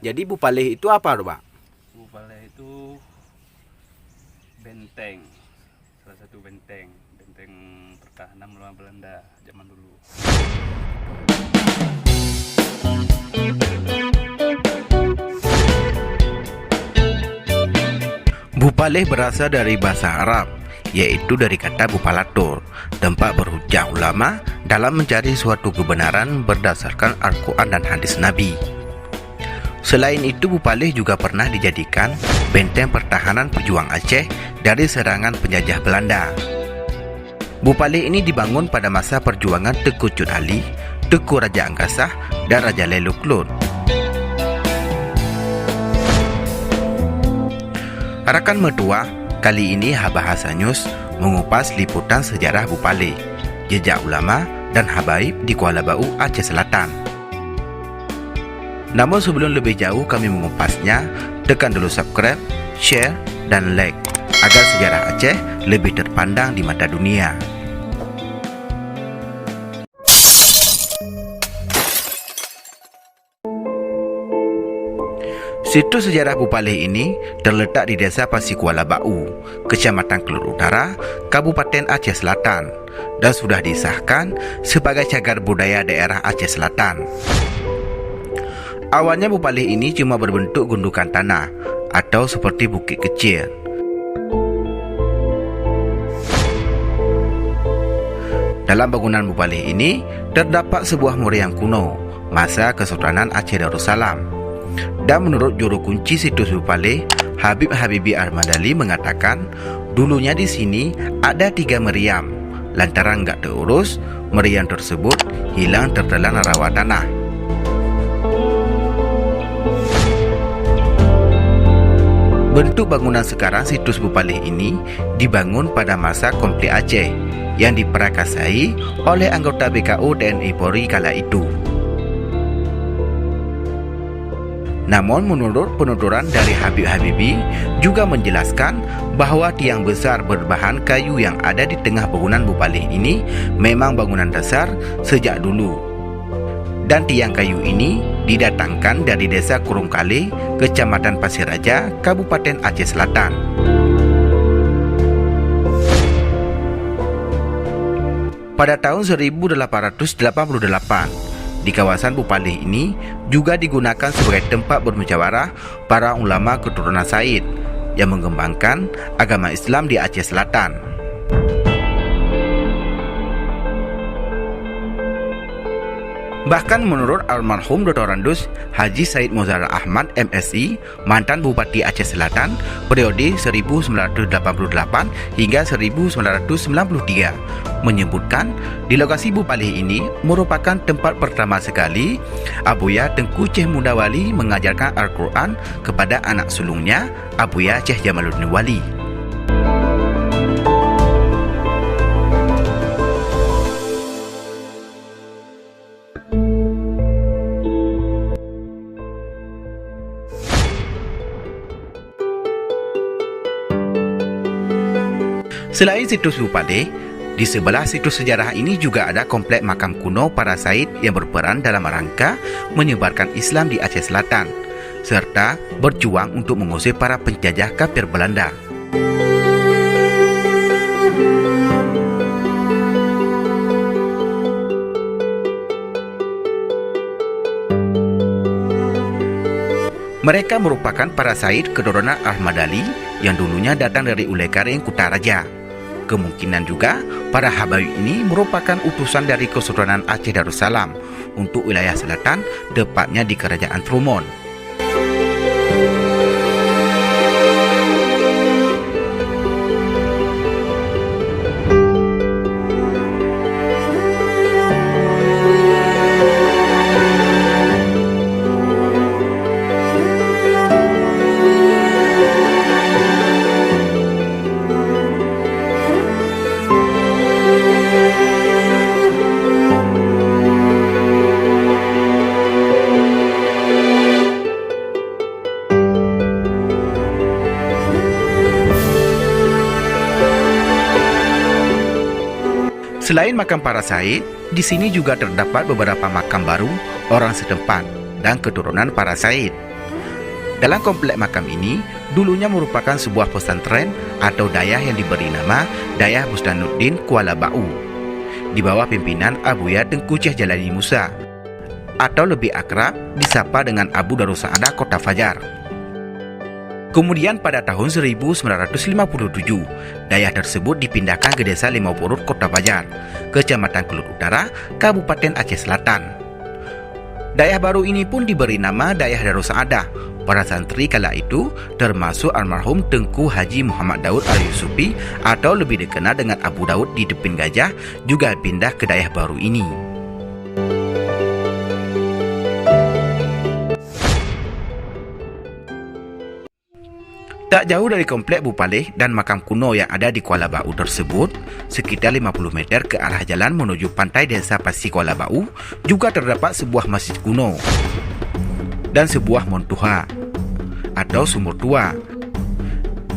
Jadi Bupaleh itu apa, Pak? Bupaleh itu benteng, salah satu benteng pertahanan melawan Belanda zaman dulu. Bupaleh berasal dari bahasa Arab, yaitu dari kata bupalatur, tempat berhujjah ulama dalam mencari suatu kebenaran berdasarkan Al-Quran dan hadis Nabi. Selain itu, Bupaleh juga pernah dijadikan benteng pertahanan pejuang Aceh dari serangan penjajah Belanda. Bupaleh ini dibangun pada masa perjuangan Tengku Cut Ali, Tengku Raja Angkasah, dan Raja Leluklun. Rakan Mertua, kali ini Bahasa News mengupas liputan sejarah Bupaleh, jejak ulama dan habaib di Kuala Bau, Aceh Selatan. Namun sebelum lebih jauh kami mengupasnya, tekan dulu subscribe, share, dan like agar sejarah Aceh lebih terpandang di mata dunia. Situs sejarah Bupaleh ini terletak di Desa Pasir Kuala Bau, Kecamatan Kelur Utara, Kabupaten Aceh Selatan, dan sudah disahkan sebagai cagar budaya daerah Aceh Selatan. Awalnya Bupaleh ini cuma berbentuk gundukan tanah atau seperti bukit kecil. Dalam bangunan Bupaleh ini terdapat sebuah meriam kuno masa Kesultanan Aceh Darussalam. Dan menurut juru kunci situs Bupaleh, Habib Habibi Al-Madali mengatakan dulunya di sini ada 3 meriam. Lantaran enggak terurus, meriam tersebut hilang tertelan rawa tanah. Bentuk bangunan sekarang situs Bupaleh ini dibangun pada masa konflik Aceh yang diperakasai oleh anggota BKO TNI Polri kala itu. Namun menurut penuturan dari Habib Habibi juga menjelaskan bahawa tiang besar berbahan kayu yang ada di tengah bangunan Bupaleh ini memang bangunan dasar sejak dulu. Dan tiang kayu ini didatangkan dari Desa Kurung Kaleh, Kecamatan Pasir Raja, Kabupaten Aceh Selatan. Pada tahun 1888, di kawasan Bupaleh ini juga digunakan sebagai tempat bermusyawarah para ulama keturunan Said yang mengembangkan agama Islam di Aceh Selatan. Bahkan menurut almarhum Dr. Randus Haji Said Muzara Ahmad MSI, mantan Bupati Aceh Selatan periode 1988 hingga 1993, menyebutkan di lokasi Bupaleh ini merupakan tempat pertama sekali Abuya Tengku Ceh Muda Wali mengajarkan Al-Quran kepada anak sulungnya Abuya Ceh Jamaluddin Wali. Selain situs Bupaleh, di sebelah situs sejarah ini juga ada komplek makam kuno para Said yang berperan dalam rangka menyebarkan Islam di Aceh Selatan, serta berjuang untuk mengusir para penjajah kafir Belanda. Mereka merupakan para Said keturunan Al-Madali yang dulunya datang dari Ulekaring Kutaraja. Kemungkinan juga para habaib ini merupakan utusan dari Kesultanan Aceh Darussalam untuk wilayah selatan, tepatnya di Kerajaan Trumon. Selain makam para Said, di sini juga terdapat beberapa makam baru orang setempat dan keturunan para Said. Dalam komplek makam ini, dulunya merupakan sebuah pesantren atau dayah yang diberi nama Dayah Bustanuddin Kuala Bau, di bawah pimpinan Abuya Tengku Syekh Jalani Musa, atau lebih akrab disapa dengan Abu Darussaadah Kota Fajar. Kemudian pada tahun 1957, dayah tersebut dipindahkan ke Desa Limau Purut, Kota Fajar, Kecamatan Kelut Utara, Kabupaten Aceh Selatan. Dayah baru ini pun diberi nama Dayah Darussaadah. Para santri kala itu termasuk almarhum Tengku Haji Muhammad Daud Al-Yusufi atau lebih dikenal dengan Abu Daud di Depin Gajah juga pindah ke dayah baru ini. Tak jauh dari komplek Bupaleh dan makam kuno yang ada di Kuala Bau tersebut, sekitar 50 meter ke arah jalan menuju pantai Desa Pasi Kuala Bau, juga terdapat sebuah masjid kuno dan sebuah montuha atau sumur tua.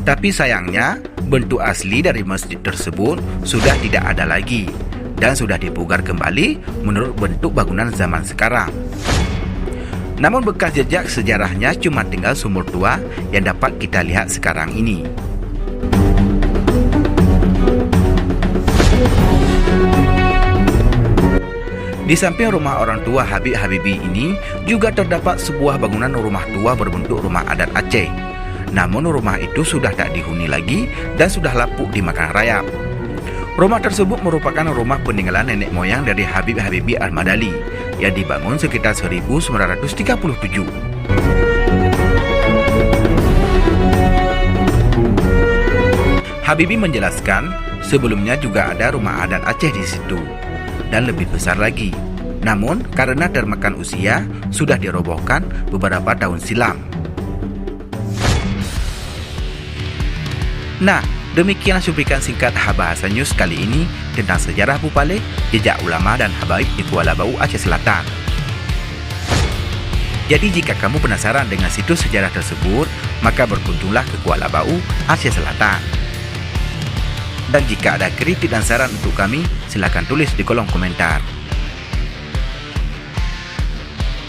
Tapi sayangnya, bentuk asli dari masjid tersebut sudah tidak ada lagi dan sudah dipugar kembali menurut bentuk bangunan zaman sekarang. Namun bekas jejak sejarahnya cuma tinggal sumur tua yang dapat kita lihat sekarang ini. Di samping rumah orang tua Habib Habibi ini juga terdapat sebuah bangunan rumah tua berbentuk rumah adat Aceh. Namun rumah itu sudah tak dihuni lagi dan sudah lapuk dimakan rayap. Rumah tersebut merupakan rumah peninggalan nenek moyang dari Habib Habibi Al-Madali yang dibangun sekitar 1937. Habibi menjelaskan, sebelumnya juga ada rumah adat Aceh di situ dan lebih besar lagi. Namun karena termakan usia, sudah dirobohkan beberapa tahun silam. Nah, demikianlah cuplikan singkat Bahasa News kali ini tentang sejarah Bupaleh, jejak ulama dan habaib di Kuala Bau, Aceh Selatan. Jadi jika kamu penasaran dengan situs sejarah tersebut, maka berkunjunglah ke Kuala Bau, Aceh Selatan. Dan jika ada kritik dan saran untuk kami, silakan tulis di kolom komentar.